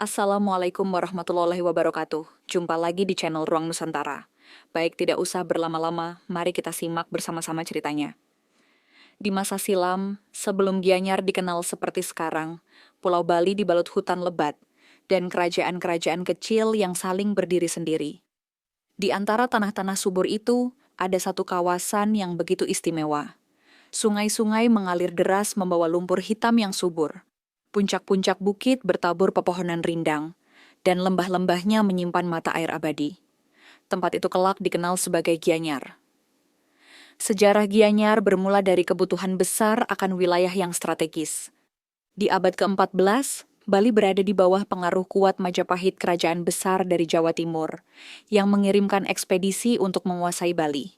Assalamualaikum warahmatullahi wabarakatuh. Jumpa lagi di channel Ruang Nusantara. Baik, tidak usah berlama-lama, mari kita simak bersama-sama ceritanya. Di masa silam, sebelum Gianyar dikenal seperti sekarang, Pulau Bali dibalut hutan lebat, dan kerajaan-kerajaan kecil yang saling berdiri sendiri. Di antara tanah-tanah subur itu, ada satu kawasan yang begitu istimewa. Sungai-sungai mengalir deras membawa lumpur hitam yang subur. Puncak-puncak bukit bertabur pepohonan rindang, dan lembah-lembahnya menyimpan mata air abadi. Tempat itu kelak dikenal sebagai Gianyar. Sejarah Gianyar bermula dari kebutuhan besar akan wilayah yang strategis. Di abad ke-14, Bali berada di bawah pengaruh kuat Majapahit, kerajaan besar dari Jawa Timur, yang mengirimkan ekspedisi untuk menguasai Bali.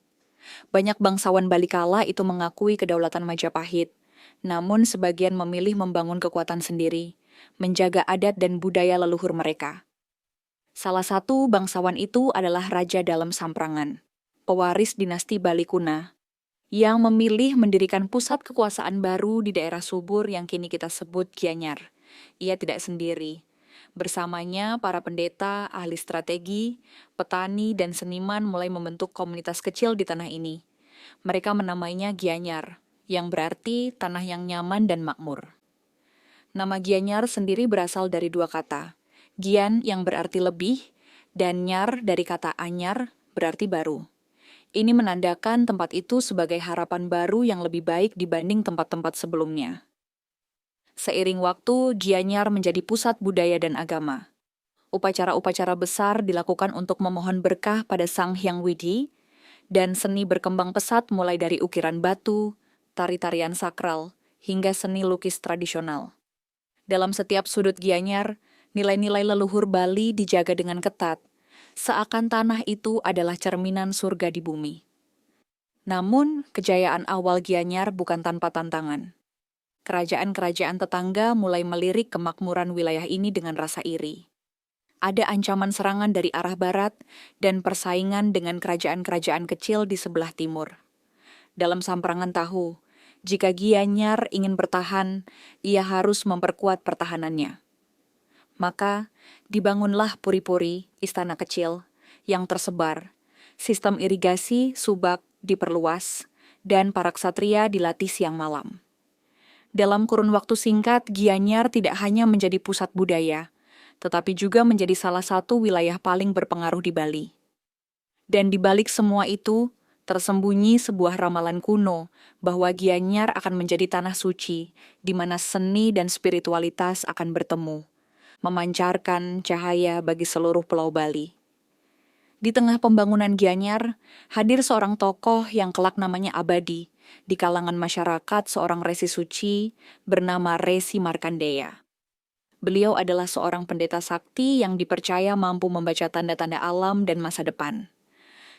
Banyak bangsawan Bali kala itu mengakui kedaulatan Majapahit, namun sebagian memilih membangun kekuatan sendiri, menjaga adat dan budaya leluhur mereka. Salah satu bangsawan itu adalah Raja Dalem Samprangan, pewaris dinasti Bali Kuna, yang memilih mendirikan pusat kekuasaan baru di daerah subur yang kini kita sebut Gianyar. Ia tidak sendiri. Bersamanya, para pendeta, ahli strategi, petani, dan seniman mulai membentuk komunitas kecil di tanah ini. Mereka menamainya Gianyar, yang berarti tanah yang nyaman dan makmur. Nama Gianyar sendiri berasal dari dua kata, Gian yang berarti lebih, dan Nyar dari kata anyar berarti baru. Ini menandakan tempat itu sebagai harapan baru yang lebih baik dibanding tempat-tempat sebelumnya. Seiring waktu, Gianyar menjadi pusat budaya dan agama. Upacara-upacara besar dilakukan untuk memohon berkah pada Sang Hyang Widi, dan seni berkembang pesat mulai dari ukiran batu, tari-tarian sakral, hingga seni lukis tradisional. Dalam setiap sudut Gianyar, nilai-nilai leluhur Bali dijaga dengan ketat, seakan tanah itu adalah cerminan surga di bumi. Namun, kejayaan awal Gianyar bukan tanpa tantangan. Kerajaan-kerajaan tetangga mulai melirik kemakmuran wilayah ini dengan rasa iri. Ada ancaman serangan dari arah barat dan persaingan dengan kerajaan-kerajaan kecil di sebelah timur. Dalam Samprangan tahu, jika Gianyar ingin bertahan, ia harus memperkuat pertahanannya. Maka, dibangunlah puri-puri, istana kecil, yang tersebar. Sistem irigasi, subak, diperluas, dan para ksatria dilatih siang malam. Dalam kurun waktu singkat, Gianyar tidak hanya menjadi pusat budaya, tetapi juga menjadi salah satu wilayah paling berpengaruh di Bali. Dan di balik semua itu, tersembunyi sebuah ramalan kuno bahwa Gianyar akan menjadi tanah suci, di mana seni dan spiritualitas akan bertemu, memancarkan cahaya bagi seluruh Pulau Bali. Di tengah pembangunan Gianyar, hadir seorang tokoh yang kelak namanya abadi, di kalangan masyarakat seorang resi suci bernama Resi Markandeya. Beliau adalah seorang pendeta sakti yang dipercaya mampu membaca tanda-tanda alam dan masa depan.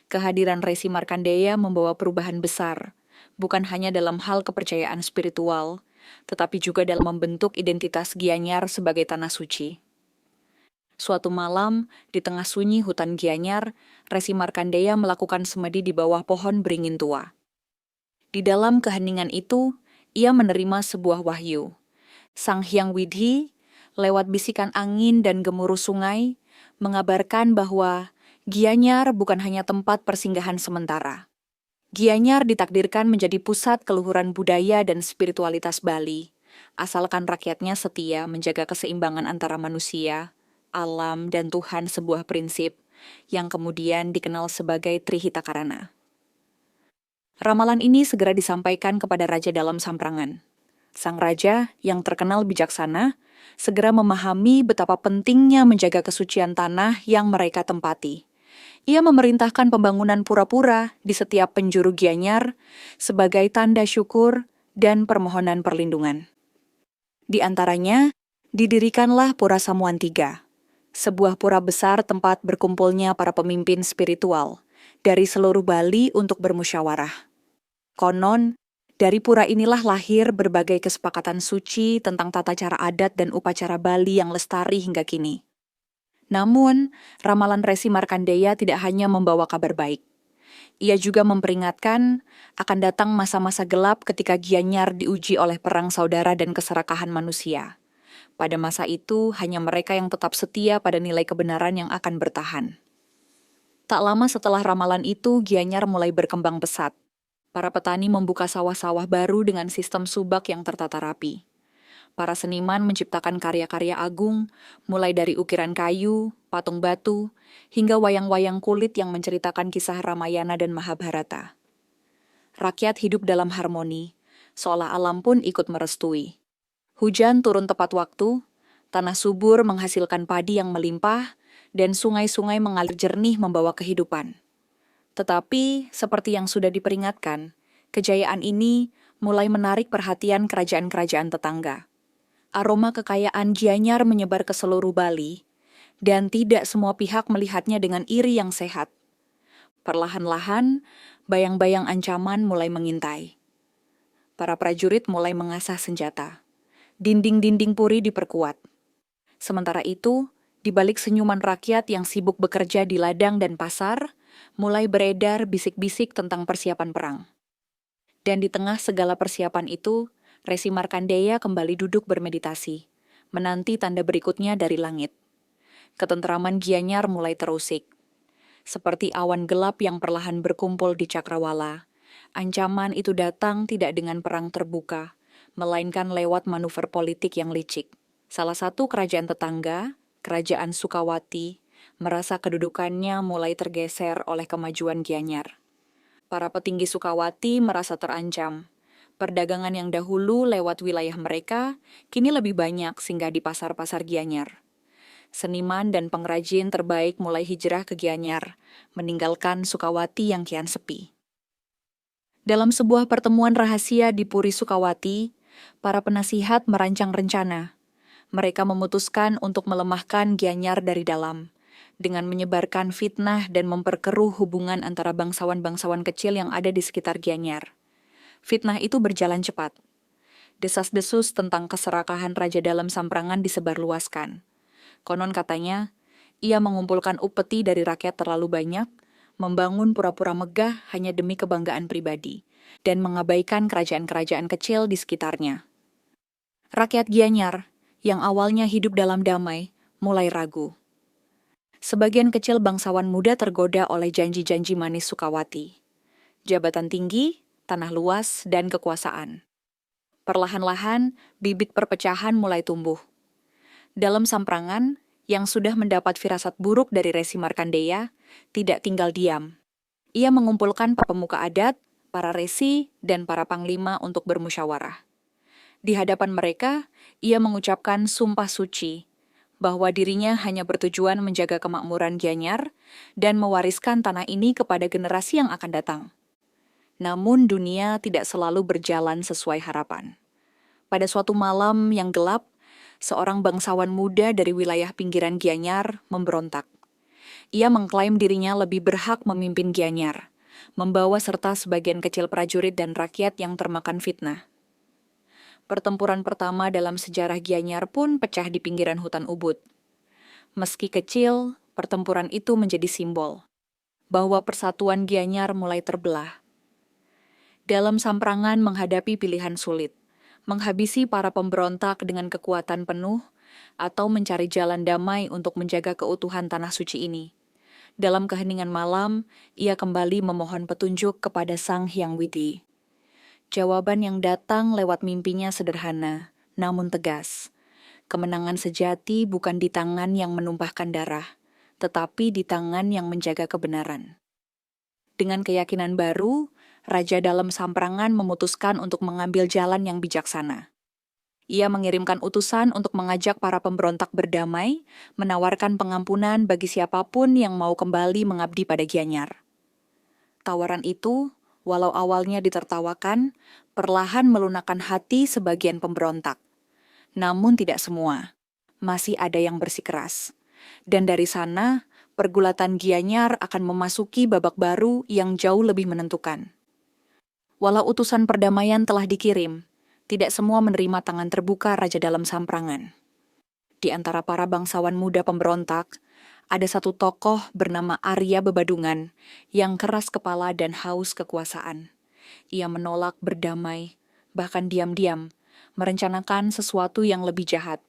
Kehadiran Resi Markandeya membawa perubahan besar, bukan hanya dalam hal kepercayaan spiritual, tetapi juga dalam membentuk identitas Gianyar sebagai tanah suci. Suatu malam, di tengah sunyi hutan Gianyar, Resi Markandeya melakukan semedi di bawah pohon beringin tua. Di dalam keheningan itu, ia menerima sebuah wahyu. Sang Hyang Widi, lewat bisikan angin dan gemuruh sungai, mengabarkan bahwa Gianyar bukan hanya tempat persinggahan sementara. Gianyar ditakdirkan menjadi pusat keluhuran budaya dan spiritualitas Bali, asalkan rakyatnya setia menjaga keseimbangan antara manusia, alam, dan Tuhan, sebuah prinsip yang kemudian dikenal sebagai Trihitakarana. Ramalan ini segera disampaikan kepada Raja Dalem Samprangan. Sang raja yang terkenal bijaksana segera memahami betapa pentingnya menjaga kesucian tanah yang mereka tempati. Ia memerintahkan pembangunan pura-pura di setiap penjuru Gianyar sebagai tanda syukur dan permohonan perlindungan. Di antaranya, didirikanlah Pura Samuan III, sebuah pura besar tempat berkumpulnya para pemimpin spiritual dari seluruh Bali untuk bermusyawarah. Konon, dari pura inilah lahir berbagai kesepakatan suci tentang tata cara adat dan upacara Bali yang lestari hingga kini. Namun, ramalan Resi Markandeya tidak hanya membawa kabar baik. Ia juga memperingatkan akan datang masa-masa gelap ketika Gianyar diuji oleh perang saudara dan keserakahan manusia. Pada masa itu, hanya mereka yang tetap setia pada nilai kebenaran yang akan bertahan. Tak lama setelah ramalan itu, Gianyar mulai berkembang pesat. Para petani membuka sawah-sawah baru dengan sistem subak yang tertata rapi. Para seniman menciptakan karya-karya agung, mulai dari ukiran kayu, patung batu, hingga wayang-wayang kulit yang menceritakan kisah Ramayana dan Mahabharata. Rakyat hidup dalam harmoni, seolah alam pun ikut merestui. Hujan turun tepat waktu, tanah subur menghasilkan padi yang melimpah, dan sungai-sungai mengalir jernih membawa kehidupan. Tetapi, seperti yang sudah diperingatkan, kejayaan ini mulai menarik perhatian kerajaan-kerajaan tetangga. Aroma kekayaan Gianyar menyebar ke seluruh Bali, dan tidak semua pihak melihatnya dengan iri yang sehat. Perlahan-lahan, bayang-bayang ancaman mulai mengintai. Para prajurit mulai mengasah senjata. Dinding-dinding puri diperkuat. Sementara itu, di balik senyuman rakyat yang sibuk bekerja di ladang dan pasar, mulai beredar bisik-bisik tentang persiapan perang. Dan di tengah segala persiapan itu, Resi Markandeya kembali duduk bermeditasi, menanti tanda berikutnya dari langit. Ketentraman Gianyar mulai terusik. Seperti awan gelap yang perlahan berkumpul di Cakrawala, ancaman itu datang tidak dengan perang terbuka, melainkan lewat manuver politik yang licik. Salah satu kerajaan tetangga, Kerajaan Sukawati, merasa kedudukannya mulai tergeser oleh kemajuan Gianyar. Para petinggi Sukawati merasa terancam. Perdagangan yang dahulu lewat wilayah mereka, kini lebih banyak singgah di pasar-pasar Gianyar. Seniman dan pengrajin terbaik mulai hijrah ke Gianyar, meninggalkan Sukawati yang kian sepi. Dalam sebuah pertemuan rahasia di Puri Sukawati, para penasihat merancang rencana. Mereka memutuskan untuk melemahkan Gianyar dari dalam, dengan menyebarkan fitnah dan memperkeruh hubungan antara bangsawan-bangsawan kecil yang ada di sekitar Gianyar. Fitnah itu berjalan cepat. Desas-desus tentang keserakahan Raja Dalam Samprangan disebarluaskan. Konon katanya, ia mengumpulkan upeti dari rakyat terlalu banyak, membangun pura-pura megah hanya demi kebanggaan pribadi, dan mengabaikan kerajaan-kerajaan kecil di sekitarnya. Rakyat Gianyar, yang awalnya hidup dalam damai, mulai ragu. Sebagian kecil bangsawan muda tergoda oleh janji-janji manis Sukawati. Jabatan tinggi, tanah luas, dan kekuasaan. Perlahan-lahan, bibit perpecahan mulai tumbuh. Dalam Samprangan, yang sudah mendapat firasat buruk dari Resi Markandeya, tidak tinggal diam. Ia mengumpulkan para pemuka adat, para resi, dan para panglima untuk bermusyawarah. Di hadapan mereka, ia mengucapkan sumpah suci, bahwa dirinya hanya bertujuan menjaga kemakmuran Gianyar dan mewariskan tanah ini kepada generasi yang akan datang. Namun dunia tidak selalu berjalan sesuai harapan. Pada suatu malam yang gelap, seorang bangsawan muda dari wilayah pinggiran Gianyar memberontak. Ia mengklaim dirinya lebih berhak memimpin Gianyar, membawa serta sebagian kecil prajurit dan rakyat yang termakan fitnah. Pertempuran pertama dalam sejarah Gianyar pun pecah di pinggiran hutan Ubud. Meski kecil, pertempuran itu menjadi simbol bahwa persatuan Gianyar mulai terbelah. Dalam Samprangan menghadapi pilihan sulit, menghabisi para pemberontak dengan kekuatan penuh, atau mencari jalan damai untuk menjaga keutuhan tanah suci ini. Dalam keheningan malam, ia kembali memohon petunjuk kepada Sang Hyang Widi. Jawaban yang datang lewat mimpinya sederhana, namun tegas. Kemenangan sejati bukan di tangan yang menumpahkan darah, tetapi di tangan yang menjaga kebenaran. Dengan keyakinan baru, Raja Dalam Samprangan memutuskan untuk mengambil jalan yang bijaksana. Ia mengirimkan utusan untuk mengajak para pemberontak berdamai, menawarkan pengampunan bagi siapapun yang mau kembali mengabdi pada Gianyar. Tawaran itu, walau awalnya ditertawakan, perlahan melunakkan hati sebagian pemberontak. Namun tidak semua. Masih ada yang bersikeras. Dan dari sana, pergulatan Gianyar akan memasuki babak baru yang jauh lebih menentukan. Walau utusan perdamaian telah dikirim, tidak semua menerima tangan terbuka Raja Dalam Samprangan. Di antara para bangsawan muda pemberontak, ada satu tokoh bernama Arya Bebadungan yang keras kepala dan haus kekuasaan. Ia menolak berdamai, bahkan diam-diam, merencanakan sesuatu yang lebih jahat,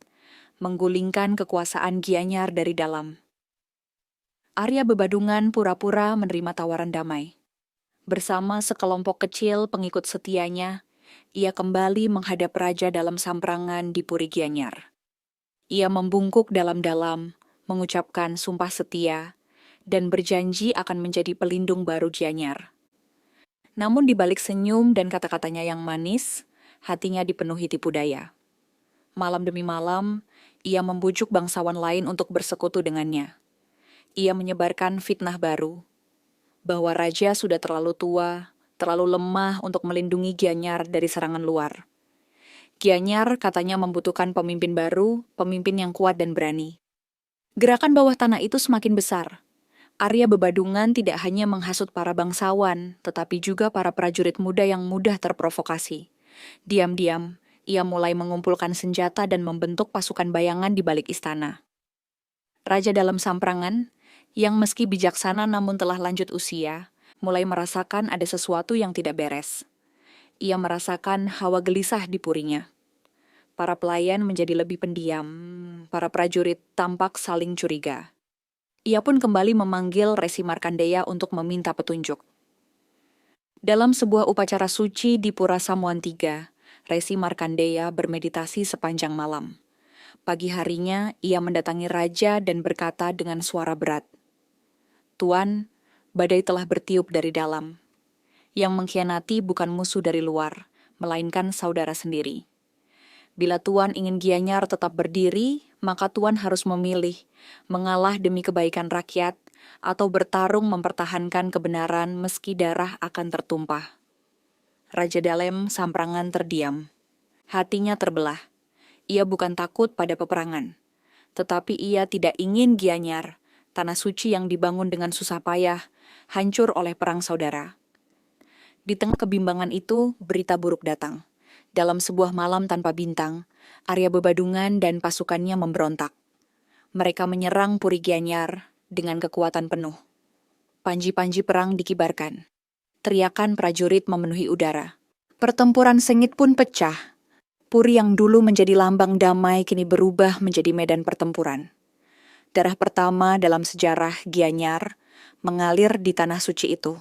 menggulingkan kekuasaan Gianyar dari dalam. Arya Bebadungan pura-pura menerima tawaran damai. Bersama sekelompok kecil pengikut setianya, ia kembali menghadap raja dalam samprangan di Puri Gianyar. Ia membungkuk dalam-dalam, mengucapkan sumpah setia, dan berjanji akan menjadi pelindung baru Gianyar. Namun di balik senyum dan kata-katanya yang manis, hatinya dipenuhi tipu daya. Malam demi malam, ia membujuk bangsawan lain untuk bersekutu dengannya. Ia menyebarkan fitnah baru, bahwa raja sudah terlalu tua, terlalu lemah untuk melindungi Gianyar dari serangan luar. Gianyar katanya membutuhkan pemimpin baru, pemimpin yang kuat dan berani. Gerakan bawah tanah itu semakin besar. Arya Bebadungan tidak hanya menghasut para bangsawan, tetapi juga para prajurit muda yang mudah terprovokasi. Diam-diam, ia mulai mengumpulkan senjata dan membentuk pasukan bayangan di balik istana. Raja dalam samprangan, yang meski bijaksana namun telah lanjut usia, mulai merasakan ada sesuatu yang tidak beres. Ia merasakan hawa gelisah di purinya. Para pelayan menjadi lebih pendiam, para prajurit tampak saling curiga. Ia pun kembali memanggil Resi Markandeya untuk meminta petunjuk. Dalam sebuah upacara suci di Pura Samuan III, Resi Markandeya bermeditasi sepanjang malam. Pagi harinya, ia mendatangi raja dan berkata dengan suara berat, "Tuan, badai telah bertiup dari dalam. Yang mengkhianati bukan musuh dari luar, melainkan saudara sendiri. Bila Tuan ingin Gianyar tetap berdiri, maka Tuan harus memilih, mengalah demi kebaikan rakyat, atau bertarung mempertahankan kebenaran meski darah akan tertumpah." Raja Dalem samprangan terdiam. Hatinya terbelah. Ia bukan takut pada peperangan, tetapi ia tidak ingin Gianyar, tanah suci yang dibangun dengan susah payah, hancur oleh perang saudara. Di tengah kebimbangan itu, berita buruk datang. Dalam sebuah malam tanpa bintang, Arya Bebadungan dan pasukannya memberontak. Mereka menyerang Puri Gianyar dengan kekuatan penuh. Panji-panji perang dikibarkan. Teriakan prajurit memenuhi udara. Pertempuran sengit pun pecah. Puri yang dulu menjadi lambang damai kini berubah menjadi medan pertempuran. Darah pertama dalam sejarah Gianyar mengalir di tanah suci itu.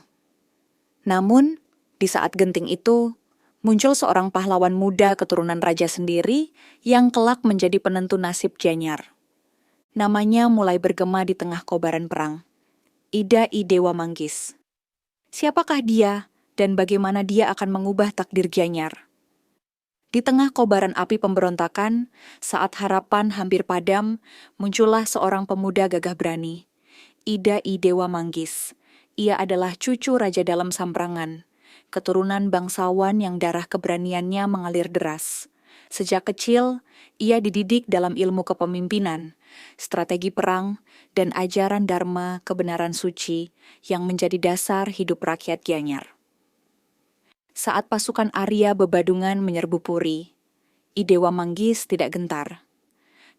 Namun, di saat genting itu, muncul seorang pahlawan muda keturunan raja sendiri yang kelak menjadi penentu nasib Gianyar. Namanya mulai bergema di tengah kobaran perang. Ida I Dewa Manggis. Siapakah dia dan bagaimana dia akan mengubah takdir Gianyar? Di tengah kobaran api pemberontakan, saat harapan hampir padam, muncullah seorang pemuda gagah berani. Ida I Dewa Manggis. Ia adalah cucu Raja Dalam Samprangan, keturunan bangsawan yang darah keberaniannya mengalir deras. Sejak kecil, ia dididik dalam ilmu kepemimpinan, strategi perang, dan ajaran dharma kebenaran suci yang menjadi dasar hidup rakyat Gianyar. Saat pasukan Arya Bebadungan menyerbu Puri, I Dewa Manggis tidak gentar.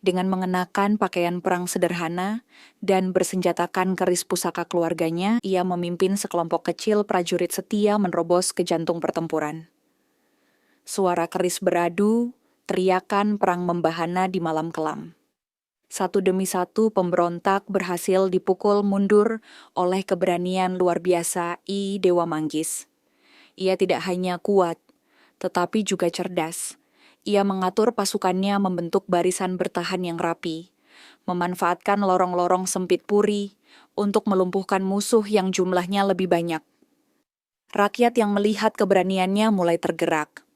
Dengan mengenakan pakaian perang sederhana dan bersenjatakan keris pusaka keluarganya, ia memimpin sekelompok kecil prajurit setia menerobos ke jantung pertempuran. Suara keris beradu, teriakan perang membahana di malam kelam. Satu demi satu pemberontak berhasil dipukul mundur oleh keberanian luar biasa I Dewa Manggis. Ia tidak hanya kuat, tetapi juga cerdas. Ia mengatur pasukannya membentuk barisan bertahan yang rapi, memanfaatkan lorong-lorong sempit Puri untuk melumpuhkan musuh yang jumlahnya lebih banyak. Rakyat yang melihat keberaniannya mulai tergerak.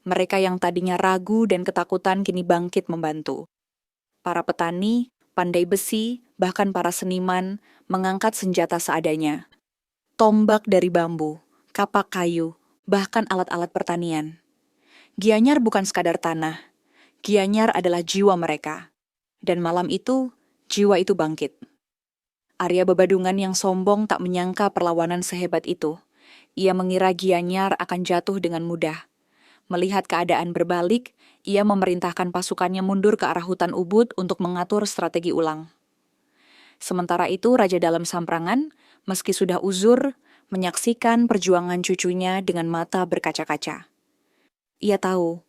Mereka yang tadinya ragu dan ketakutan kini bangkit membantu. Para petani, pandai besi, bahkan para seniman mengangkat senjata seadanya. Tombak dari bambu, kapak kayu, bahkan alat-alat pertanian. Gianyar bukan sekadar tanah. Gianyar adalah jiwa mereka. Dan malam itu, jiwa itu bangkit. Arya Bebadungan yang sombong tak menyangka perlawanan sehebat itu. Ia mengira Gianyar akan jatuh dengan mudah. Melihat keadaan berbalik, ia memerintahkan pasukannya mundur ke arah hutan Ubud untuk mengatur strategi ulang. Sementara itu, Raja Dalam Samprangan, meski sudah uzur, menyaksikan perjuangan cucunya dengan mata berkaca-kaca. Ia tahu,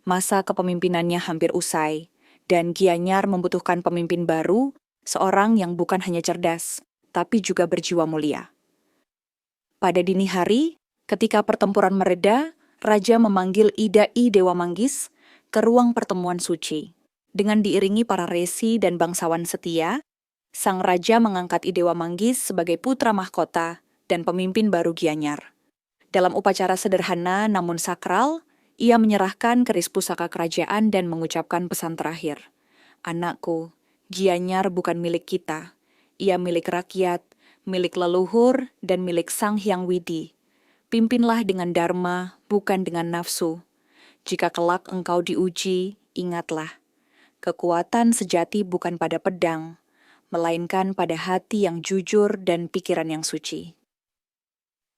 masa kepemimpinannya hampir usai, Dan Gianyar membutuhkan pemimpin baru, seorang yang bukan hanya cerdas, tapi juga berjiwa mulia. Pada dini hari, ketika pertempuran mereda, Raja memanggil Idai Dewa Manggis ke ruang pertemuan suci. Dengan diiringi para resi dan bangsawan setia, sang raja mengangkat Idewa Manggis sebagai putra mahkota dan pemimpin baru Gianyar. Dalam upacara sederhana namun sakral, ia menyerahkan keris pusaka kerajaan dan mengucapkan pesan terakhir. Anakku, Gianyar bukan milik kita. Ia milik rakyat, milik leluhur, dan milik Sang Hyang Widi. Pimpinlah dengan dharma, bukan dengan nafsu. Jika kelak engkau diuji, ingatlah. Kekuatan sejati bukan pada pedang, melainkan pada hati yang jujur dan pikiran yang suci.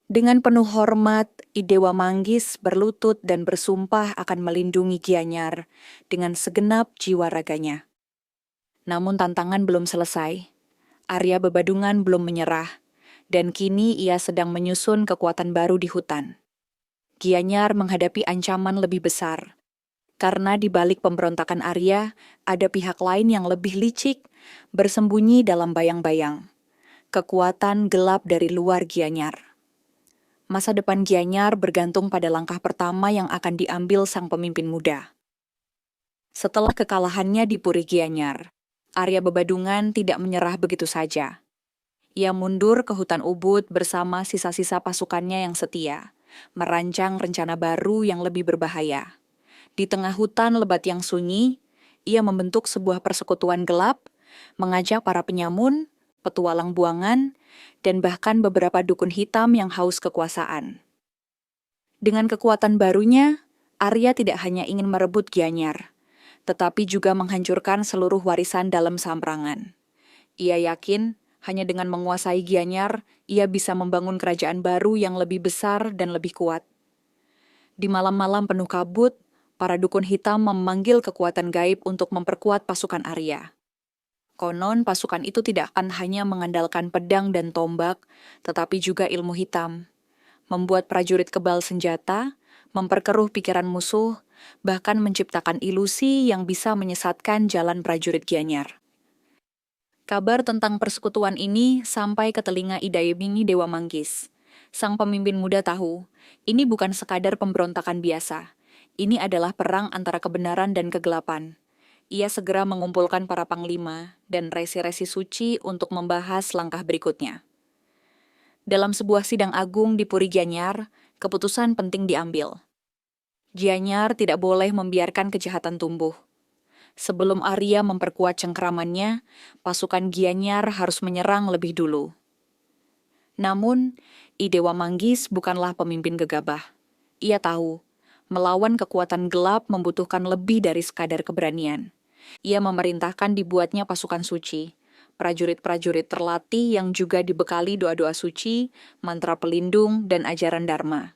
Dengan penuh hormat, Idewa Manggis berlutut dan bersumpah akan melindungi Gianyar dengan segenap jiwa raganya. Namun tantangan belum selesai. Arya Bebadungan belum menyerah, dan kini ia sedang menyusun kekuatan baru di hutan. Gianyar menghadapi ancaman lebih besar, karena di balik pemberontakan Arya, ada pihak lain yang lebih licik, bersembunyi dalam bayang-bayang. Kekuatan gelap dari luar Gianyar. Masa depan Gianyar bergantung pada langkah pertama yang akan diambil sang pemimpin muda. Setelah kekalahannya di Puri Gianyar, Arya Bebadungan tidak menyerah begitu saja. Ia mundur ke hutan Ubud bersama sisa-sisa pasukannya yang setia, merancang rencana baru yang lebih berbahaya. Di tengah hutan lebat yang sunyi, ia membentuk sebuah persekutuan gelap, mengajak para penyamun, petualang buangan, dan bahkan beberapa dukun hitam yang haus kekuasaan. Dengan kekuatan barunya, Arya tidak hanya ingin merebut Gianyar, tetapi juga menghancurkan seluruh warisan dalam Samprangan. Ia yakin, hanya dengan menguasai Gianyar, ia bisa membangun kerajaan baru yang lebih besar dan lebih kuat. Di malam-malam penuh kabut, para dukun hitam memanggil kekuatan gaib untuk memperkuat pasukan Arya. Konon pasukan itu tidak akan hanya mengandalkan pedang dan tombak, tetapi juga ilmu hitam. Membuat prajurit kebal senjata, memperkeruh pikiran musuh, bahkan menciptakan ilusi yang bisa menyesatkan jalan prajurit Gianyar. Kabar tentang persekutuan ini sampai ke telinga Idai Dewa Manggis. Sang pemimpin muda tahu, ini bukan sekadar pemberontakan biasa. Ini adalah perang antara kebenaran dan kegelapan. Ia segera mengumpulkan para panglima dan resi-resi suci untuk membahas langkah berikutnya. Dalam sebuah sidang agung di Puri Gianyar, keputusan penting diambil. Gianyar tidak boleh membiarkan kejahatan tumbuh. Sebelum Arya memperkuat cengkeramannya, pasukan Gianyar harus menyerang lebih dulu. Namun, Idewa Manggis bukanlah pemimpin gegabah. Ia tahu, melawan kekuatan gelap membutuhkan lebih dari sekadar keberanian. Ia memerintahkan dibuatnya pasukan suci, prajurit-prajurit terlatih yang juga dibekali doa-doa suci, mantra pelindung, dan ajaran dharma.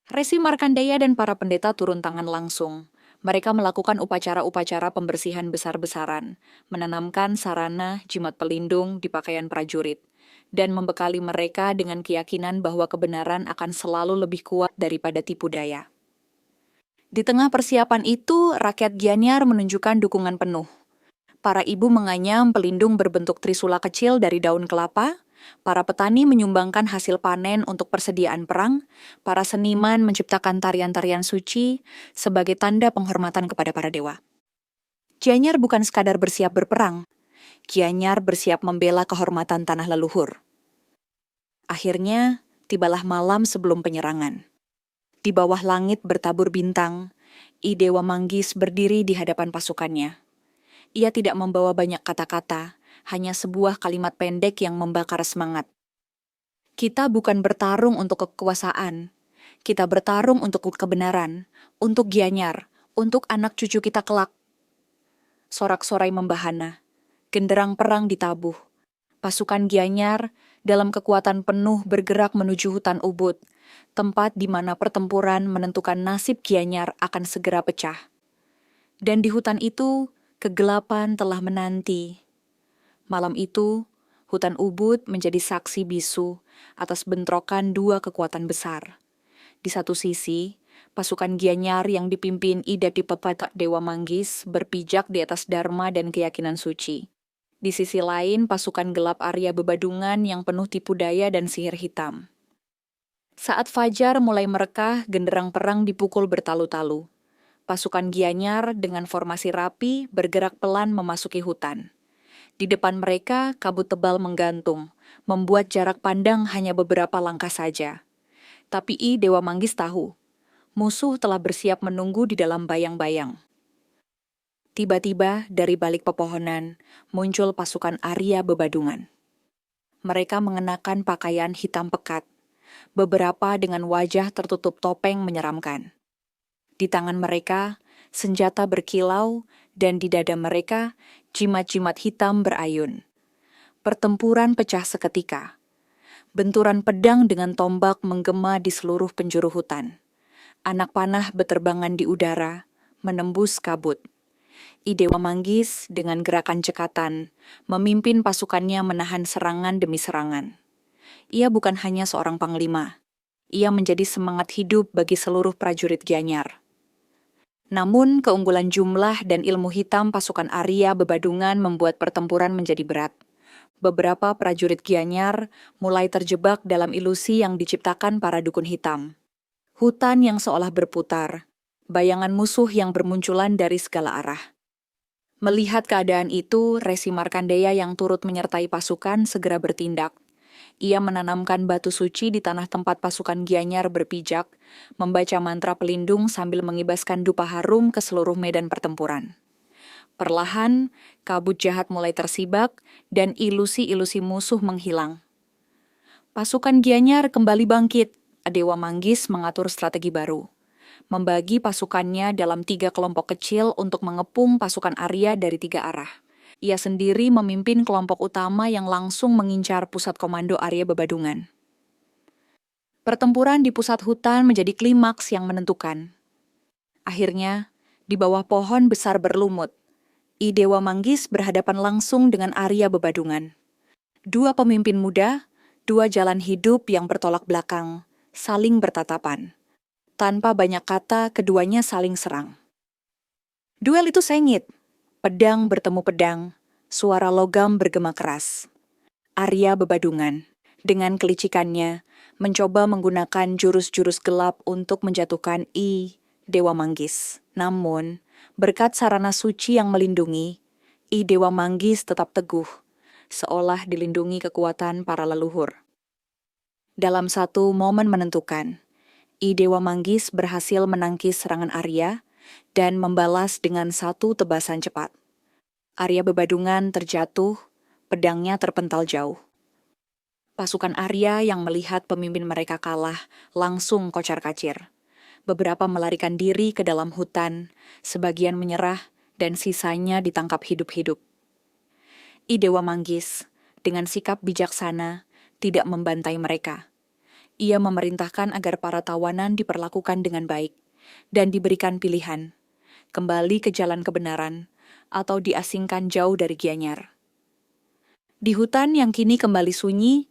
Resi Markandeya dan para pendeta turun tangan langsung. Mereka melakukan upacara-upacara pembersihan besar-besaran, menanamkan sarana jimat pelindung di pakaian prajurit, dan membekali mereka dengan keyakinan bahwa kebenaran akan selalu lebih kuat daripada tipu daya. Di tengah persiapan itu, rakyat Gianyar menunjukkan dukungan penuh. Para ibu menganyam pelindung berbentuk trisula kecil dari daun kelapa, para petani menyumbangkan hasil panen untuk persediaan perang, para seniman menciptakan tarian-tarian suci sebagai tanda penghormatan kepada para dewa. Gianyar bukan sekadar bersiap berperang, Gianyar bersiap membela kehormatan tanah leluhur. Akhirnya, tibalah malam sebelum penyerangan. Di bawah langit bertabur bintang, Idewa Manggis berdiri di hadapan pasukannya. Ia tidak membawa banyak kata-kata, hanya sebuah kalimat pendek yang membakar semangat. Kita bukan bertarung untuk kekuasaan, kita bertarung untuk kebenaran, untuk Gianyar, untuk anak cucu kita kelak. Sorak-sorai membahana, genderang perang ditabuh. Pasukan Gianyar dalam kekuatan penuh bergerak menuju hutan Ubud, tempat di mana pertempuran menentukan nasib Gianyar akan segera pecah. Dan di hutan itu, kegelapan telah menanti. Malam itu, hutan Ubud menjadi saksi bisu atas bentrokan dua kekuatan besar. Di satu sisi, Pasukan Gianyar yang dipimpin Idadipapa Dewa Manggis berpijak di atas dharma dan keyakinan suci. Di sisi lain, pasukan gelap Arya Bebadungan yang penuh tipu daya dan sihir hitam. Saat fajar mulai merekah, genderang perang dipukul bertalu-talu. Pasukan Gianyar dengan formasi rapi bergerak pelan memasuki hutan. Di depan mereka, kabut tebal menggantung, membuat jarak pandang hanya beberapa langkah saja. Tapi Dewa Manggis tahu, musuh telah bersiap menunggu di dalam bayang-bayang. Tiba-tiba dari balik pepohonan muncul pasukan Arya Bebadungan. Mereka mengenakan pakaian hitam pekat, beberapa dengan wajah tertutup topeng menyeramkan. Di tangan mereka, senjata berkilau, dan di dada mereka, jimat-jimat hitam berayun. Pertempuran pecah seketika. Benturan pedang dengan tombak menggema di seluruh penjuru hutan. Anak panah beterbangan di udara, menembus kabut. Dewa Manggis dengan gerakan cekatan, memimpin pasukannya menahan serangan demi serangan. Ia bukan hanya seorang panglima. Ia menjadi semangat hidup bagi seluruh prajurit Gianyar. Namun, keunggulan jumlah dan ilmu hitam pasukan Arya Bebadungan membuat pertempuran menjadi berat. Beberapa prajurit Gianyar mulai terjebak dalam ilusi yang diciptakan para dukun hitam. Hutan yang seolah berputar, bayangan musuh yang bermunculan dari segala arah. Melihat keadaan itu, Resi Markandeya yang turut menyertai pasukan segera bertindak. Ia menanamkan batu suci di tanah tempat pasukan Gianyar berpijak, membaca mantra pelindung sambil mengibaskan dupa harum ke seluruh medan pertempuran. Perlahan, kabut jahat mulai tersibak dan ilusi-ilusi musuh menghilang. Pasukan Gianyar kembali bangkit. Dewa Manggis mengatur strategi baru. Membagi pasukannya dalam 3 kelompok kecil untuk mengepung pasukan Arya dari 3 arah. Ia sendiri memimpin kelompok utama yang langsung mengincar pusat komando Arya Bebadungan. Pertempuran di pusat hutan menjadi klimaks yang menentukan. Akhirnya, di bawah pohon besar berlumut, Dewa Manggis berhadapan langsung dengan Arya Bebadungan. 2 pemimpin muda, 2 jalan hidup yang bertolak belakang, saling bertatapan. Tanpa banyak kata, keduanya saling serang. Duel itu sengit. Pedang bertemu pedang, suara logam bergema keras. Arya Bebadungan, dengan kelicikannya, mencoba menggunakan jurus-jurus gelap untuk menjatuhkan Dewa Manggis. Namun, berkat sarana suci yang melindungi, Dewa Manggis tetap teguh, seolah dilindungi kekuatan para leluhur. Dalam satu momen menentukan, Dewa Manggis berhasil menangkis serangan Arya dan membalas dengan satu tebasan cepat. Arya Bebadungan terjatuh, pedangnya terpental jauh. Pasukan Arya yang melihat pemimpin mereka kalah langsung kocar-kacir. Beberapa melarikan diri ke dalam hutan, sebagian menyerah, dan sisanya ditangkap hidup-hidup. Dewa Manggis, dengan sikap bijaksana, tidak membantai mereka. Ia memerintahkan agar para tawanan diperlakukan dengan baik dan diberikan pilihan, kembali ke jalan kebenaran atau diasingkan jauh dari Gianyar. Di hutan yang kini kembali sunyi,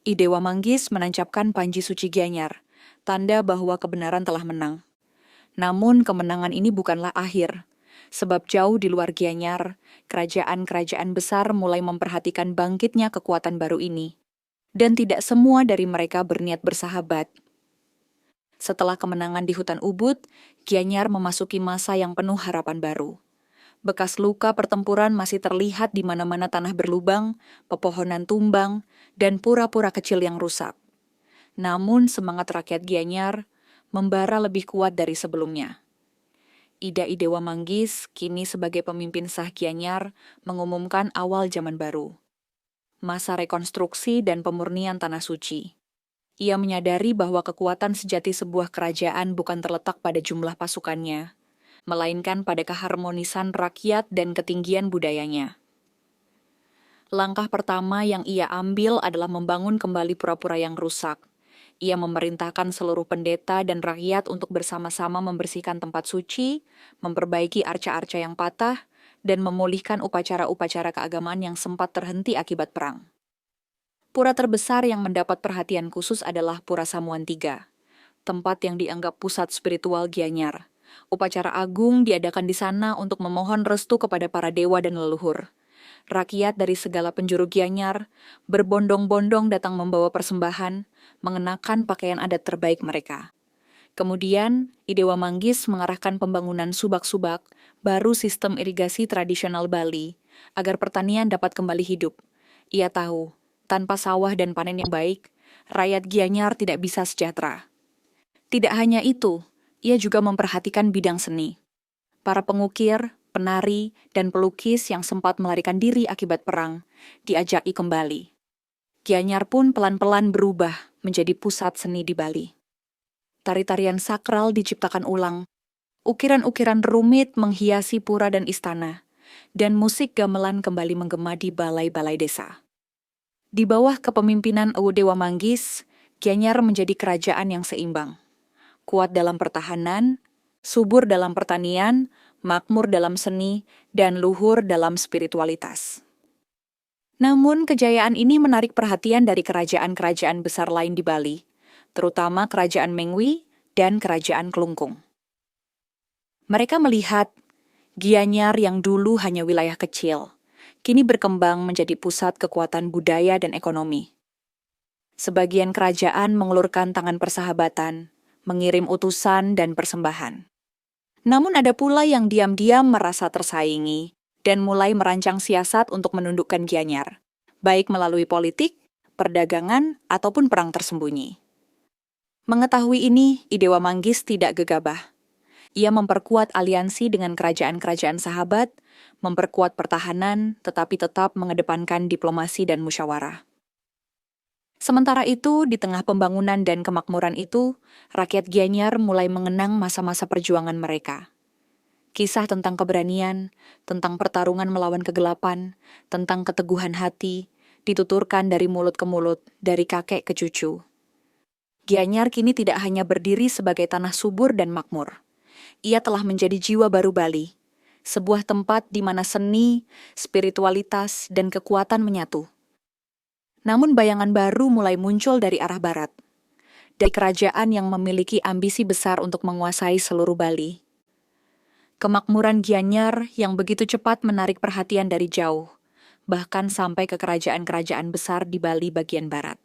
Dewa Manggis menancapkan panji suci Gianyar, tanda bahwa kebenaran telah menang. Namun kemenangan ini bukanlah akhir, sebab jauh di luar Gianyar, kerajaan-kerajaan besar mulai memperhatikan bangkitnya kekuatan baru ini. Dan tidak semua dari mereka berniat bersahabat. Setelah kemenangan di hutan Ubud, Gianyar memasuki masa yang penuh harapan baru. Bekas luka pertempuran masih terlihat di mana-mana tanah berlubang, pepohonan tumbang, dan pura-pura kecil yang rusak. Namun semangat rakyat Gianyar membara lebih kuat dari sebelumnya. Dewa Manggis, kini sebagai pemimpin sah Gianyar, mengumumkan awal zaman baru. Masa rekonstruksi dan pemurnian tanah suci. Ia menyadari bahwa kekuatan sejati sebuah kerajaan bukan terletak pada jumlah pasukannya, melainkan pada keharmonisan rakyat dan ketinggian budayanya. Langkah pertama yang ia ambil adalah membangun kembali pura-pura yang rusak. Ia memerintahkan seluruh pendeta dan rakyat untuk bersama-sama membersihkan tempat suci, memperbaiki arca-arca yang patah, dan memulihkan upacara-upacara keagamaan yang sempat terhenti akibat perang. Pura terbesar yang mendapat perhatian khusus adalah Pura Samuan III. tempat yang dianggap pusat spiritual Gianyar. Upacara agung diadakan di sana untuk memohon restu kepada para dewa dan leluhur. Rakyat dari segala penjuru Gianyar berbondong-bondong datang membawa persembahan, mengenakan pakaian adat terbaik mereka. Kemudian, Idewa Manggis mengarahkan pembangunan subak-subak, baru sistem irigasi tradisional Bali, agar pertanian dapat kembali hidup. Ia tahu, tanpa sawah dan panen yang baik, rakyat Gianyar tidak bisa sejahtera. Tidak hanya itu, ia juga memperhatikan bidang seni. Para pengukir, penari, dan pelukis yang sempat melarikan diri akibat perang, diajaki kembali. Gianyar pun pelan-pelan berubah menjadi pusat seni di Bali. Tari-tarian sakral diciptakan ulang, ukiran-ukiran rumit menghiasi pura dan istana, dan musik gamelan kembali menggema di balai-balai desa. Di bawah kepemimpinan Ewu Dewa Manggis, Gianyar menjadi kerajaan yang seimbang. Kuat dalam pertahanan, subur dalam pertanian, makmur dalam seni, dan luhur dalam spiritualitas. Namun, kejayaan ini menarik perhatian dari kerajaan-kerajaan besar lain di Bali, terutama Kerajaan Mengwi dan Kerajaan Kelungkung. Mereka melihat Gianyar yang dulu hanya wilayah kecil, kini berkembang menjadi pusat kekuatan budaya dan ekonomi. Sebagian kerajaan mengulurkan tangan persahabatan, mengirim utusan dan persembahan. Namun ada pula yang diam-diam merasa tersaingi dan mulai merancang siasat untuk menundukkan Gianyar, baik melalui politik, perdagangan, ataupun perang tersembunyi. Mengetahui ini, Idewa Manggis tidak gegabah. Ia memperkuat aliansi dengan kerajaan-kerajaan sahabat, memperkuat pertahanan, tetapi tetap mengedepankan diplomasi dan musyawarah. Sementara itu, di tengah pembangunan dan kemakmuran itu, rakyat Gianyar mulai mengenang masa-masa perjuangan mereka. Kisah tentang keberanian, tentang pertarungan melawan kegelapan, tentang keteguhan hati, dituturkan dari mulut ke mulut, dari kakek ke cucu. Gianyar kini tidak hanya berdiri sebagai tanah subur dan makmur. Ia telah menjadi jiwa baru Bali, sebuah tempat di mana seni, spiritualitas, dan kekuatan menyatu. Namun bayangan baru mulai muncul dari arah barat, dari kerajaan yang memiliki ambisi besar untuk menguasai seluruh Bali. Kemakmuran Gianyar yang begitu cepat menarik perhatian dari jauh, bahkan sampai ke kerajaan-kerajaan besar di Bali bagian barat.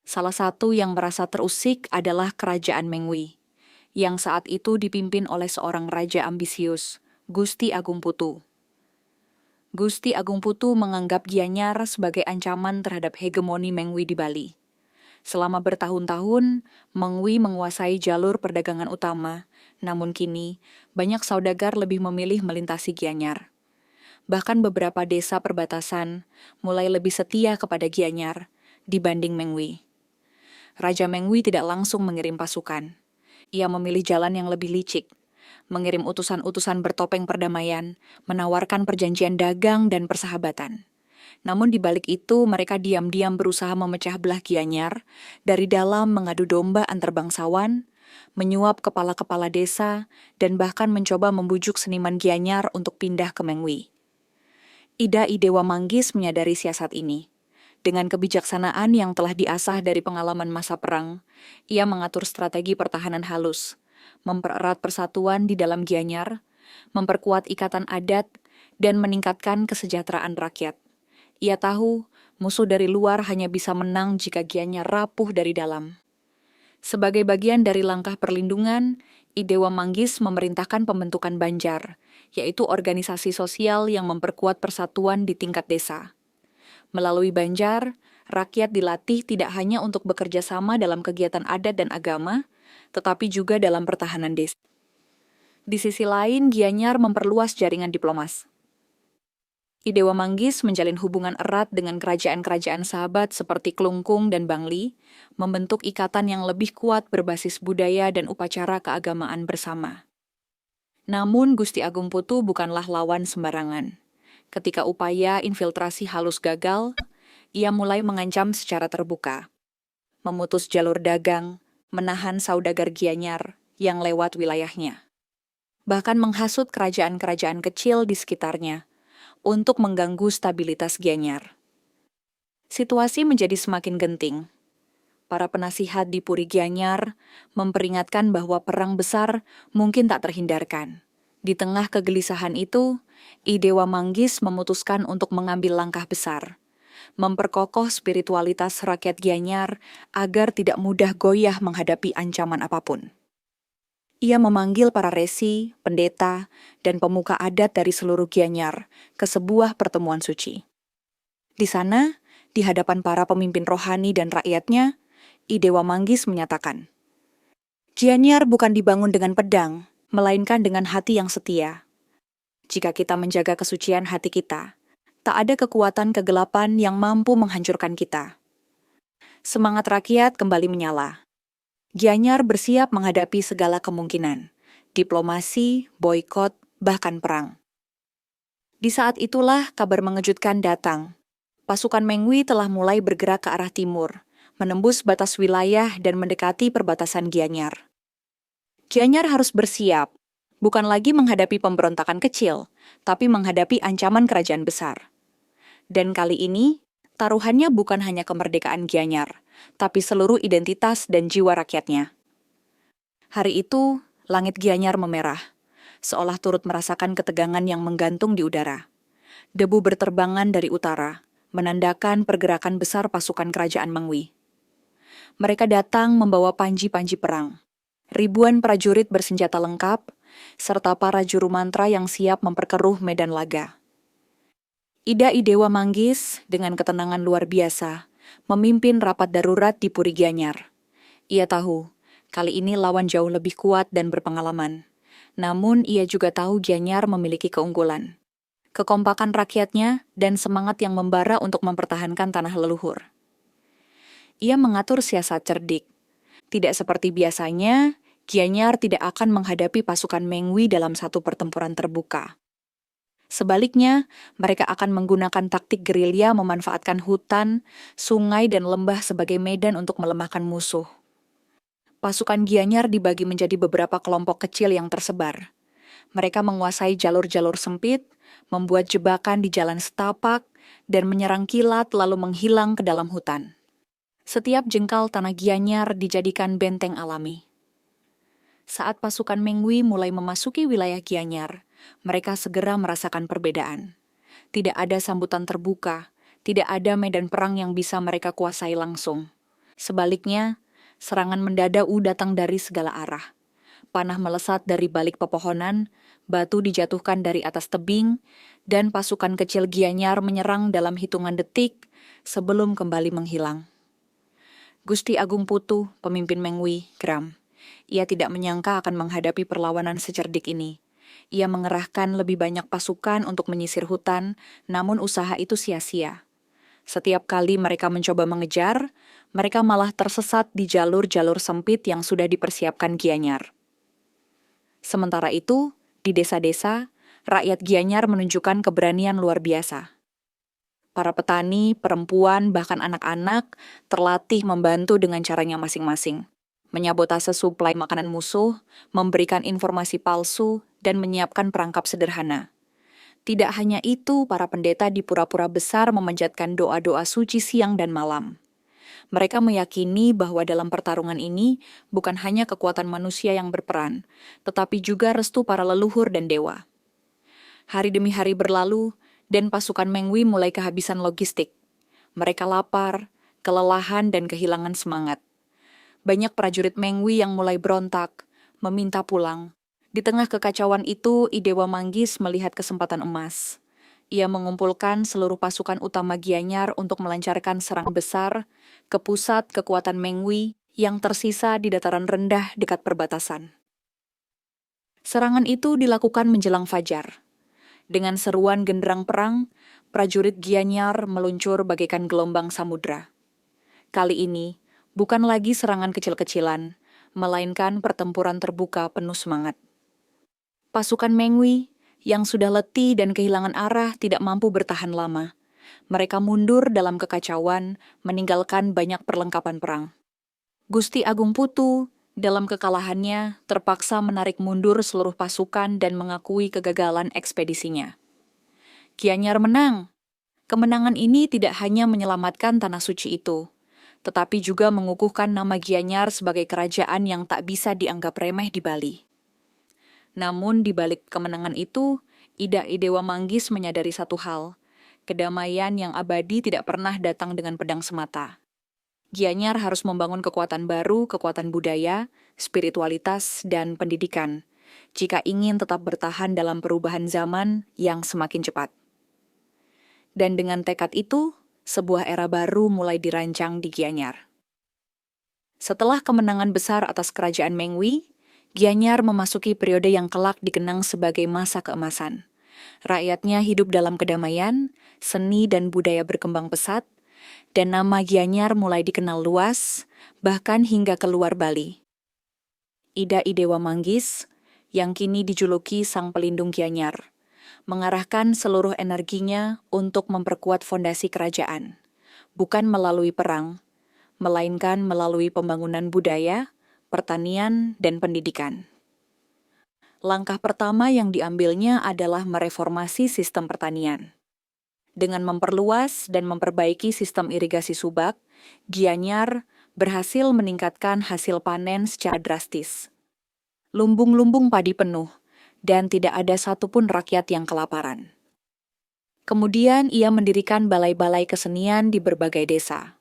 Salah satu yang merasa terusik adalah Kerajaan Mengwi, yang saat itu dipimpin oleh seorang raja ambisius, Gusti Agung Putu. Gusti Agung Putu menganggap Gianyar sebagai ancaman terhadap hegemoni Mengwi di Bali. Selama bertahun-tahun, Mengwi menguasai jalur perdagangan utama, namun kini banyak saudagar lebih memilih melintasi Gianyar. Bahkan beberapa desa perbatasan mulai lebih setia kepada Gianyar dibanding Mengwi. Raja Mengwi tidak langsung mengirim pasukan. Ia memilih jalan yang lebih licik, mengirim utusan-utusan bertopeng perdamaian, menawarkan perjanjian dagang dan persahabatan. Namun di balik itu, mereka diam-diam berusaha memecah belah Gianyar, dari dalam mengadu domba antar bangsawan, menyuap kepala-kepala desa, dan bahkan mencoba membujuk seniman Gianyar untuk pindah ke Mengwi. Ida Idewa Manggis menyadari siasat ini. Dengan kebijaksanaan yang telah diasah dari pengalaman masa perang, ia mengatur strategi pertahanan halus, mempererat persatuan di dalam Gianyar, memperkuat ikatan adat, dan meningkatkan kesejahteraan rakyat. Ia tahu musuh dari luar hanya bisa menang jika Gianyar rapuh dari dalam. Sebagai bagian dari langkah perlindungan, Idewa Manggis memerintahkan pembentukan Banjar, yaitu organisasi sosial yang memperkuat persatuan di tingkat desa. Melalui Banjar, rakyat dilatih tidak hanya untuk bekerja sama dalam kegiatan adat dan agama, tetapi juga dalam pertahanan desa. Di sisi lain, Gianyar memperluas jaringan diplomas. Idewa Manggis menjalin hubungan erat dengan kerajaan-kerajaan sahabat seperti Kelungkung dan Bangli, membentuk ikatan yang lebih kuat berbasis budaya dan upacara keagamaan bersama. Namun, Gusti Agung Putu bukanlah lawan sembarangan. Ketika upaya infiltrasi halus gagal, ia mulai mengancam secara terbuka, memutus jalur dagang, menahan saudagar Gianyar yang lewat wilayahnya. Bahkan menghasut kerajaan-kerajaan kecil di sekitarnya untuk mengganggu stabilitas Gianyar. Situasi menjadi semakin genting. Para penasihat di Puri Gianyar memperingatkan bahwa perang besar mungkin tak terhindarkan. Di tengah kegelisahan itu, I Dewa Manggis memutuskan untuk mengambil langkah besar, memperkokoh spiritualitas rakyat Gianyar agar tidak mudah goyah menghadapi ancaman apapun. Ia memanggil para resi, pendeta, dan pemuka adat dari seluruh Gianyar ke sebuah pertemuan suci. Di sana, di hadapan para pemimpin rohani dan rakyatnya, I Dewa Manggis menyatakan, Gianyar bukan dibangun dengan pedang, melainkan dengan hati yang setia. Jika kita menjaga kesucian hati kita, tak ada kekuatan kegelapan yang mampu menghancurkan kita. Semangat rakyat kembali menyala. Gianyar bersiap menghadapi segala kemungkinan, diplomasi, boikot, bahkan perang. Di saat itulah kabar mengejutkan datang. Pasukan Mengwi telah mulai bergerak ke arah timur, menembus batas wilayah dan mendekati perbatasan Gianyar. Gianyar harus bersiap, bukan lagi menghadapi pemberontakan kecil, tapi menghadapi ancaman kerajaan besar. Dan kali ini, taruhannya bukan hanya kemerdekaan Gianyar, tapi seluruh identitas dan jiwa rakyatnya. Hari itu, langit Gianyar memerah, seolah turut merasakan ketegangan yang menggantung di udara. Debu berterbangan dari utara, menandakan pergerakan besar pasukan kerajaan Mengwi. Mereka datang membawa panji-panji perang. Ribuan prajurit bersenjata lengkap, serta para juru mantra yang siap memperkeruh medan laga. I Dewa Manggis, dengan ketenangan luar biasa, memimpin rapat darurat di Puri Gianyar. Ia tahu, kali ini lawan jauh lebih kuat dan berpengalaman. Namun ia juga tahu Gianyar memiliki keunggulan, kekompakan rakyatnya, dan semangat yang membara untuk mempertahankan tanah leluhur. Ia mengatur siasat cerdik. Tidak seperti biasanya, Gianyar tidak akan menghadapi pasukan Mengwi dalam satu pertempuran terbuka. Sebaliknya, mereka akan menggunakan taktik gerilya memanfaatkan hutan, sungai, dan lembah sebagai medan untuk melemahkan musuh. Pasukan Gianyar dibagi menjadi beberapa kelompok kecil yang tersebar. Mereka menguasai jalur-jalur sempit, membuat jebakan di jalan setapak, dan menyerang kilat lalu menghilang ke dalam hutan. Setiap jengkal tanah Gianyar dijadikan benteng alami. Saat pasukan Mengwi mulai memasuki wilayah Gianyar, mereka segera merasakan perbedaan. Tidak ada sambutan terbuka, tidak ada medan perang yang bisa mereka kuasai langsung. Sebaliknya, serangan mendadak datang dari segala arah. Panah melesat dari balik pepohonan, batu dijatuhkan dari atas tebing, dan pasukan kecil Gianyar menyerang dalam hitungan detik sebelum kembali menghilang. Gusti Agung Putu, pemimpin Mengwi, geram. Ia tidak menyangka akan menghadapi perlawanan secerdik ini. Ia mengerahkan lebih banyak pasukan untuk menyisir hutan, namun usaha itu sia-sia. Setiap kali mereka mencoba mengejar, mereka malah tersesat di jalur-jalur sempit yang sudah dipersiapkan Gianyar. Sementara itu, di desa-desa, rakyat Gianyar menunjukkan keberanian luar biasa. Para petani, perempuan, bahkan anak-anak terlatih membantu dengan caranya masing-masing. Menyabotase suplai makanan musuh, memberikan informasi palsu, dan menyiapkan perangkap sederhana. Tidak hanya itu, para pendeta di pura-pura besar memanjatkan doa-doa suci siang dan malam. Mereka meyakini bahwa dalam pertarungan ini bukan hanya kekuatan manusia yang berperan, tetapi juga restu para leluhur dan dewa. Hari demi hari berlalu, dan pasukan Mengwi mulai kehabisan logistik. Mereka lapar, kelelahan, dan kehilangan semangat. Banyak prajurit Mengwi yang mulai berontak, meminta pulang. Di tengah kekacauan itu, I Dewa Manggis melihat kesempatan emas. Ia mengumpulkan seluruh pasukan utama Gianyar untuk melancarkan serang besar ke pusat kekuatan Mengwi yang tersisa di dataran rendah dekat perbatasan. Serangan itu dilakukan menjelang fajar. Dengan seruan genderang perang, prajurit Gianyar meluncur bagaikan gelombang samudra. Kali ini, bukan lagi serangan kecil-kecilan, melainkan pertempuran terbuka penuh semangat. Pasukan Mengwi, yang sudah letih dan kehilangan arah, tidak mampu bertahan lama. Mereka mundur dalam kekacauan, meninggalkan banyak perlengkapan perang. Gusti Agung Putu, dalam kekalahannya, terpaksa menarik mundur seluruh pasukan dan mengakui kegagalan ekspedisinya. Gianyar menang. Kemenangan ini tidak hanya menyelamatkan tanah suci itu, tetapi juga mengukuhkan nama Gianyar sebagai kerajaan yang tak bisa dianggap remeh di Bali. Namun di balik kemenangan itu, Ida Idewa Manggis menyadari satu hal, kedamaian yang abadi tidak pernah datang dengan pedang semata. Gianyar harus membangun kekuatan baru, kekuatan budaya, spiritualitas, dan pendidikan, jika ingin tetap bertahan dalam perubahan zaman yang semakin cepat. Dan dengan tekad itu, sebuah era baru mulai dirancang di Gianyar. Setelah kemenangan besar atas kerajaan Mengwi, Gianyar memasuki periode yang kelak dikenang sebagai masa keemasan. Rakyatnya hidup dalam kedamaian, seni dan budaya berkembang pesat, dan nama Gianyar mulai dikenal luas, bahkan hingga keluar Bali. Ida Idewa Manggis, yang kini dijuluki Sang Pelindung Gianyar, mengarahkan seluruh energinya untuk memperkuat fondasi kerajaan, bukan melalui perang, melainkan melalui pembangunan budaya, pertanian, dan pendidikan. Langkah pertama yang diambilnya adalah mereformasi sistem pertanian. Dengan memperluas dan memperbaiki sistem irigasi subak, Gianyar berhasil meningkatkan hasil panen secara drastis. Lumbung-lumbung padi penuh, dan tidak ada satupun rakyat yang kelaparan. Kemudian ia mendirikan balai-balai kesenian di berbagai desa.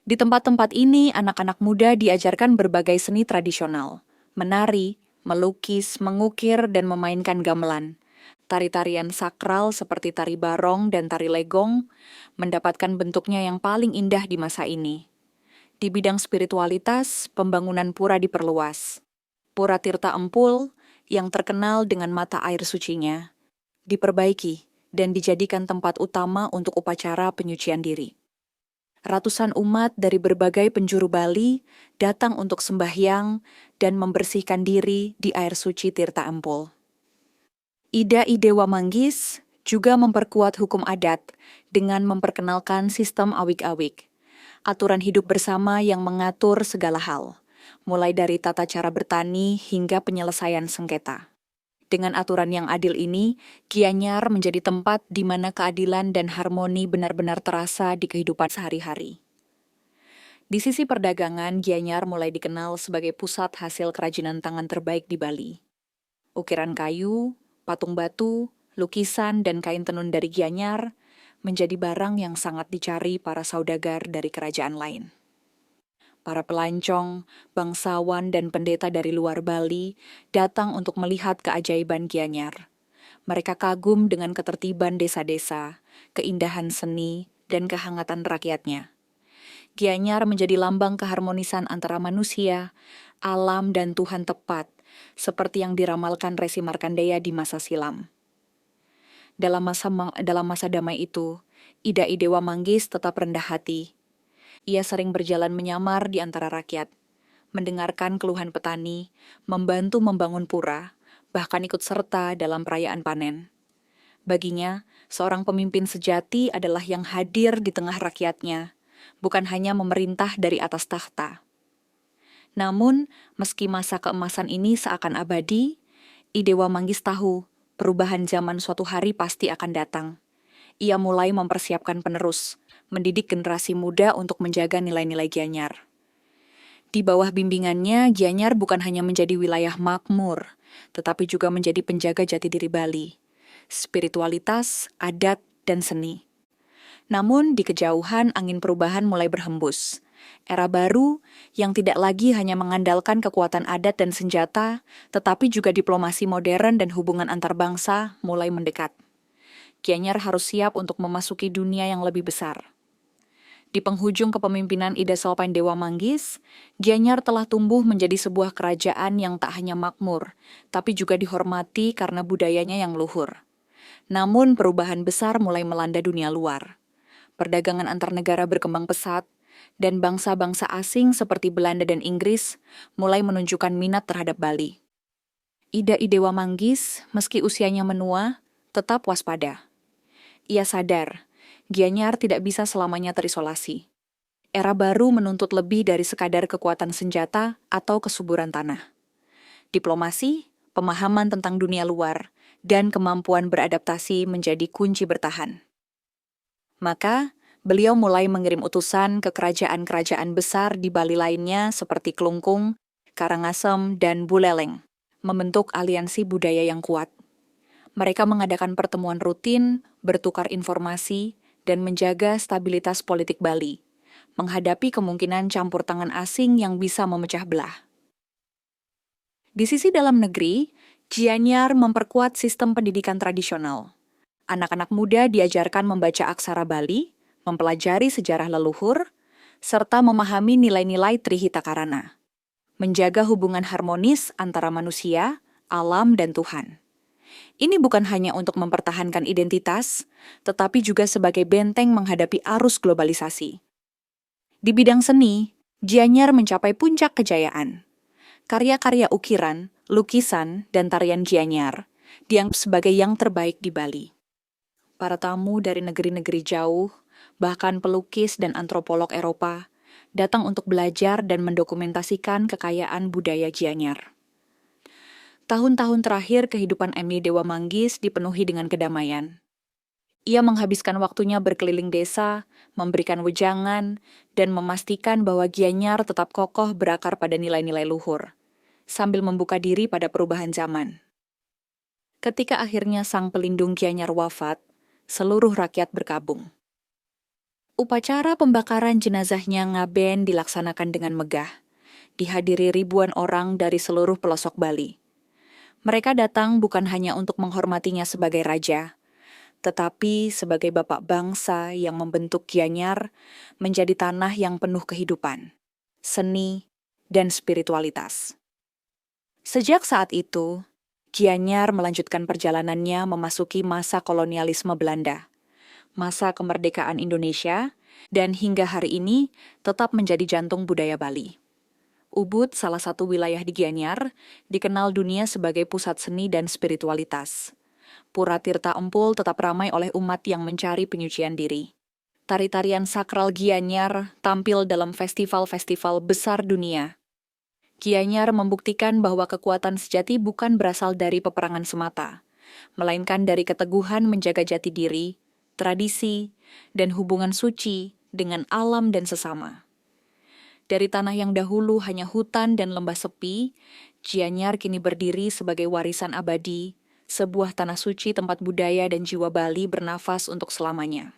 Di tempat-tempat ini, anak-anak muda diajarkan berbagai seni tradisional, menari, melukis, mengukir, dan memainkan gamelan. Tari-tarian sakral seperti tari barong dan tari legong mendapatkan bentuknya yang paling indah di masa ini. Di bidang spiritualitas, pembangunan pura diperluas. Pura Tirta Empul, yang terkenal dengan mata air sucinya, diperbaiki dan dijadikan tempat utama untuk upacara penyucian diri. Ratusan umat dari berbagai penjuru Bali datang untuk sembahyang dan membersihkan diri di air suci Tirta Empul. Ida Idewa Manggis juga memperkuat hukum adat dengan memperkenalkan sistem awik-awik, aturan hidup bersama yang mengatur segala hal, mulai dari tata cara bertani hingga penyelesaian sengketa. Dengan aturan yang adil ini, Gianyar menjadi tempat di mana keadilan dan harmoni benar-benar terasa di kehidupan sehari-hari. Di sisi perdagangan, Gianyar mulai dikenal sebagai pusat hasil kerajinan tangan terbaik di Bali. Ukiran kayu, patung batu, lukisan, dan kain tenun dari Gianyar menjadi barang yang sangat dicari para saudagar dari kerajaan lain. Para pelancong, bangsawan, dan pendeta dari luar Bali datang untuk melihat keajaiban Gianyar. Mereka kagum dengan ketertiban desa-desa, keindahan seni, dan kehangatan rakyatnya. Gianyar menjadi lambang keharmonisan antara manusia, alam, dan Tuhan tepat, seperti yang diramalkan Resi Markandeya di masa silam. Dalam masa damai itu, Ida Idewa Manggis tetap rendah hati. Ia sering berjalan menyamar di antara rakyat, mendengarkan keluhan petani, membantu membangun pura, bahkan ikut serta dalam perayaan panen. Baginya, seorang pemimpin sejati adalah yang hadir di tengah rakyatnya, bukan hanya memerintah dari atas tahta. Namun, meski masa keemasan ini seakan abadi, Idewa Manggis tahu perubahan zaman suatu hari pasti akan datang. Ia mulai mempersiapkan penerus, mendidik generasi muda untuk menjaga nilai-nilai Gianyar. Di bawah bimbingannya, Gianyar bukan hanya menjadi wilayah makmur, tetapi juga menjadi penjaga jati diri Bali, spiritualitas, adat, dan seni. Namun, di kejauhan angin perubahan mulai berhembus. Era baru yang tidak lagi hanya mengandalkan kekuatan adat dan senjata, tetapi juga diplomasi modern dan hubungan antar bangsa mulai mendekat. Gianyar harus siap untuk memasuki dunia yang lebih besar. Di penghujung kepemimpinan Ida Salpaindewa Manggis, Gianyar telah tumbuh menjadi sebuah kerajaan yang tak hanya makmur, tapi juga dihormati karena budayanya yang luhur. Namun perubahan besar mulai melanda dunia luar. Perdagangan antar negara berkembang pesat, dan bangsa-bangsa asing seperti Belanda dan Inggris mulai menunjukkan minat terhadap Bali. Ida Idewa Manggis, meski usianya menua, tetap waspada. Ia sadar, Gianyar tidak bisa selamanya terisolasi. Era baru menuntut lebih dari sekadar kekuatan senjata atau kesuburan tanah. Diplomasi, pemahaman tentang dunia luar, dan kemampuan beradaptasi menjadi kunci bertahan. Maka, Beliau mulai mengirim utusan ke kerajaan-kerajaan besar di Bali lainnya seperti Klungkung, Karangasem, dan Buleleng, membentuk aliansi budaya yang kuat. Mereka mengadakan pertemuan rutin, bertukar informasi, dan menjaga stabilitas politik Bali, menghadapi kemungkinan campur tangan asing yang bisa memecah belah. Di sisi dalam negeri, Gianyar memperkuat sistem pendidikan tradisional. Anak-anak muda diajarkan membaca aksara Bali, mempelajari sejarah leluhur, serta memahami nilai-nilai Trihita Karana, menjaga hubungan harmonis antara manusia, alam, dan Tuhan. Ini bukan hanya untuk mempertahankan identitas, tetapi juga sebagai benteng menghadapi arus globalisasi. Di bidang seni, Gianyar mencapai puncak kejayaan. Karya-karya ukiran, lukisan, dan tarian Gianyar dianggap sebagai yang terbaik di Bali. Para tamu dari negeri-negeri jauh, bahkan pelukis dan antropolog Eropa, datang untuk belajar dan mendokumentasikan kekayaan budaya Gianyar. Tahun-tahun terakhir kehidupan Emily Dewa Manggis dipenuhi dengan kedamaian. Ia menghabiskan waktunya berkeliling desa, memberikan wejangan, dan memastikan bahwa Gianyar tetap kokoh berakar pada nilai-nilai luhur, sambil membuka diri pada perubahan zaman. Ketika akhirnya sang pelindung Gianyar wafat, seluruh rakyat berkabung. Upacara pembakaran jenazahnya ngaben dilaksanakan dengan megah, dihadiri ribuan orang dari seluruh pelosok Bali. Mereka datang bukan hanya untuk menghormatinya sebagai raja, tetapi sebagai bapak bangsa yang membentuk Gianyar menjadi tanah yang penuh kehidupan, seni, dan spiritualitas. Sejak saat itu, Gianyar melanjutkan perjalanannya memasuki masa kolonialisme Belanda, masa kemerdekaan Indonesia, dan hingga hari ini tetap menjadi jantung budaya Bali. Ubud, salah satu wilayah di Gianyar, dikenal dunia sebagai pusat seni dan spiritualitas. Pura Tirta Empul tetap ramai oleh umat yang mencari penyucian diri. Tari-tarian sakral Gianyar tampil dalam festival-festival besar dunia. Gianyar membuktikan bahwa kekuatan sejati bukan berasal dari peperangan semata, melainkan dari keteguhan menjaga jati diri, tradisi, dan hubungan suci dengan alam dan sesama. Dari tanah yang dahulu hanya hutan dan lembah sepi, Gianyar kini berdiri sebagai warisan abadi, sebuah tanah suci tempat budaya dan jiwa Bali bernafas untuk selamanya.